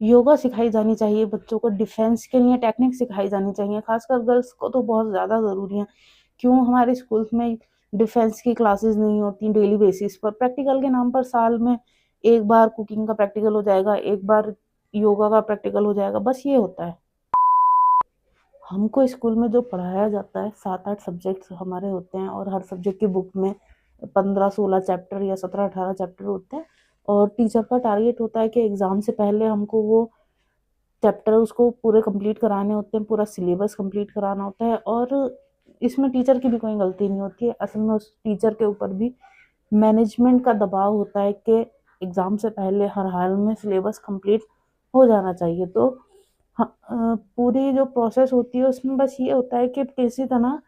योगा सिखाई जानी चाहिए बच्चों को, डिफेंस के लिए टेक्निक सिखाई जानी चाहिए, खासकर गर्ल्स को तो बहुत ज़्यादा ज़रूरी है। क्यों हमारे स्कूल्स में डिफेंस की क्लासेस नहीं होती डेली बेसिस पर? प्रैक्टिकल के नाम पर साल में एक बार कुकिंग का प्रैक्टिकल हो जाएगा, एक बार योगा का प्रैक्टिकल हो जाएगा, बस ये होता है। हमको स्कूल में जो पढ़ाया जाता है 7-8 सब्जेक्ट्स हमारे होते हैं, और हर सब्जेक्ट की बुक में 15-16 चैप्टर या 17-18 चैप्टर होते हैं, और टीचर का टारगेट होता है कि एग्ज़ाम से पहले हमको वो चैप्टर उसको पूरे कंप्लीट कराने होते हैं, पूरा सिलेबस कंप्लीट कराना होता है। और इसमें टीचर की भी कोई गलती नहीं होती है, असल में उस टीचर के ऊपर भी मैनेजमेंट का दबाव होता है कि एग्ज़ाम से पहले हर हाल में सिलेबस कंप्लीट हो जाना चाहिए। तो पूरी जो प्रोसेस होती है उसमें बस ये होता है कि किसी तरह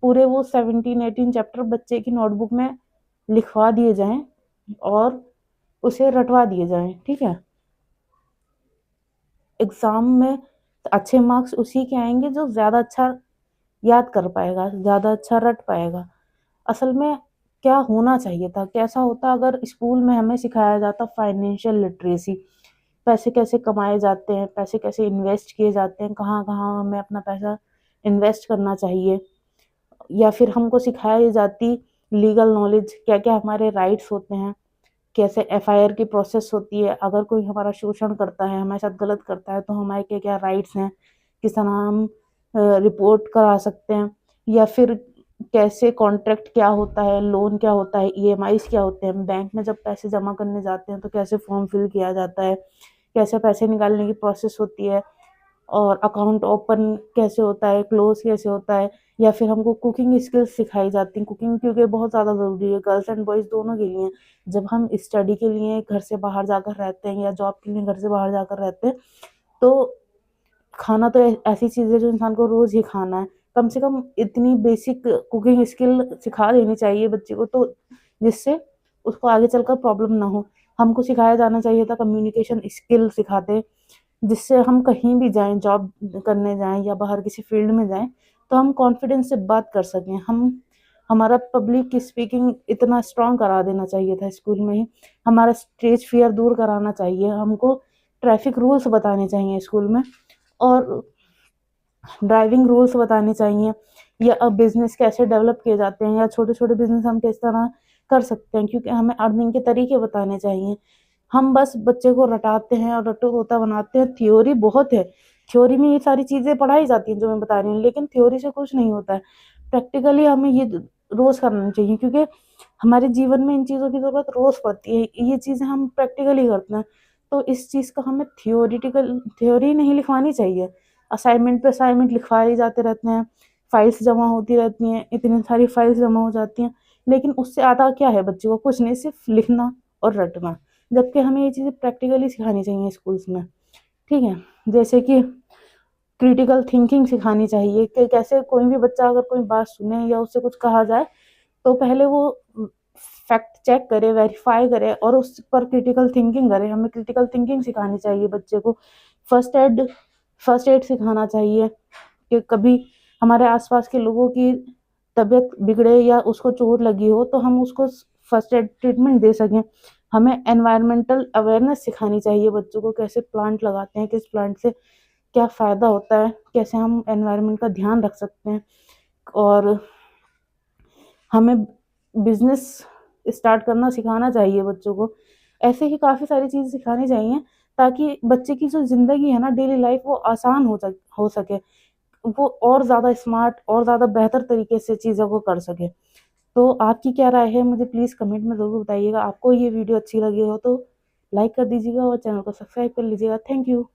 पूरे वो 17-18 चैप्टर बच्चे की नोटबुक में लिखवा दिए जाएं और उसे रटवा दिए जाएं, ठीक है। एग्ज़ाम में अच्छे मार्क्स उसी के आएंगे जो ज़्यादा अच्छा याद कर पाएगा, ज़्यादा अच्छा रट पाएगा। असल में क्या होना चाहिए था, कैसा होता अगर स्कूल में हमें सिखाया जाता फाइनेंशियल लिटरेसी, पैसे कैसे कमाए जाते हैं, पैसे कैसे इन्वेस्ट किए जाते हैं, कहाँ-कहाँ हमें अपना पैसा इन्वेस्ट करना चाहिए, या फिर हमको सिखाई जाती लीगल नॉलेज, क्या-क्या हमारे राइट्स होते हैं, कैसे एफआईआर की प्रोसेस होती है, अगर कोई हमारा शोषण करता है, हमारे साथ गलत करता है तो हमारे क्या-क्या राइट्स हैं, किस तरह हम रिपोर्ट करा सकते हैं, या फिर कैसे कॉन्ट्रैक्ट क्या होता है, लोन क्या होता है, ईएमआईज़ क्या होते हैं, बैंक में जब पैसे जमा करने जाते हैं तो कैसे फॉर्म फिल किया जाता है, कैसे पैसे निकालने की प्रोसेस होती है, और अकाउंट ओपन कैसे होता है, क्लोज़ कैसे होता है, या फिर हमको कुकिंग स्किल्स सिखाई जाती हैं। कुकिंग क्योंकि बहुत ज़्यादा ज़रूरी है, गर्ल्स एंड बॉयज़ दोनों के लिए। जब हम स्टडी के लिए घर से बाहर जाकर रहते हैं या जॉब के लिए घर से बाहर जाकर रहते हैं, तो खाना तो ऐसी चीज़ है जो इंसान को रोज़ ही खाना है। कम से कम इतनी बेसिक कुकिंग स्किल सिखा देनी चाहिए बच्चे को, तो जिससे उसको आगे चलकर प्रॉब्लम ना हो। हमको सिखाया जाना चाहिए था कम्युनिकेशन स्किल सिखाते, जिससे हम कहीं भी जाएँ, जॉब करने जाएँ या बाहर किसी फील्ड में जाएँ, तो हम कॉन्फिडेंस से बात कर सकें। हमारा पब्लिक स्पीकिंग इतना स्ट्रॉन्ग करा देना चाहिए था स्कूल में ही। हमारा स्टेज फ़ियर दूर कराना चाहिए। हमको ट्रैफ़िक रूल्स बताने चाहिए स्कूल में, और ड्राइविंग रूल्स बताने चाहिए, या बिज़नेस कैसे डेवलप किए जाते हैं, या छोटे-छोटे बिज़नेस हम किस तरह कर सकते हैं, क्योंकि हमें अर्निंग के तरीके बताने चाहिए। हम बस बच्चे को रटाते हैं और रट्टू-तोता बनाते हैं, थ्योरी बहुत है, थ्योरी में ये सारी चीज़ें पढ़ाई जाती हैं जो मैं बता रही हूँ, लेकिन थ्योरी से कुछ नहीं होता है। प्रैक्टिकली हमें ये रोज़ करना चाहिए, क्योंकि हमारे जीवन में इन चीज़ों की ज़रूरत रोज़ पड़ती है, ये चीज़ें हम प्रैक्टिकली करते हैं। तो इस चीज़ का हमें थ्योरी नहीं लिखवानी चाहिए। असाइनमेंट पे असाइनमेंट लिखवाए जाते रहते हैं, फाइल्स जमा होती रहती हैं, इतनी सारी फाइल्स जमा हो जाती हैं, लेकिन उससे आता क्या है बच्चे को? कुछ नहीं, सिर्फ़ लिखना और रटना। जबकि हमें ये चीज़ें प्रैक्टिकली सिखानी चाहिए स्कूल्स में, ठीक है? जैसे कि क्रिटिकल थिंकिंग सिखानी चाहिए कि कैसे कोई भी बच्चा अगर कोई बात सुने या उससे कुछ कहा जाए, तो पहले वो फैक्ट चेक करे, वेरीफ़ाई करे और उस पर क्रिटिकल थिंकिंग करे। हमें क्रिटिकल थिंकिंग सिखानी चाहिए बच्चे को। फर्स्ट एड फर्स्ट एड सिखाना चाहिए कि कभी हमारे आस-पास के लोगों की तबीयत बिगड़े या उसको चोट लगी हो, तो हम उसको फर्स्ट एड ट्रीटमेंट दे सकें। हमें एनवायरमेंटल अवेयरनेस सिखानी चाहिए बच्चों को, कैसे प्लांट लगाते हैं, किस प्लांट से क्या फ़ायदा होता है, कैसे हम एनवायरनमेंट का ध्यान रख सकते हैं, और हमें बिज़नेस स्टार्ट करना सिखाना चाहिए बच्चों को। ऐसे ही काफ़ी सारी चीज़ें सिखानी चाहिए, ताकि बच्चे की जो ज़िंदगी है ना, डेली लाइफ़, वो आसान हो सके। वो और ज़्यादा स्मार्ट और ज़्यादा बेहतर तरीके से चीज़ों को कर सके। तो आपकी क्या राय है, मुझे प्लीज़ कमेंट में ज़रूर बताइएगा। आपको ये वीडियो अच्छी लगी हो तो लाइक कर दीजिएगा और चैनल को सब्सक्राइब कर लीजिएगा। Thank you.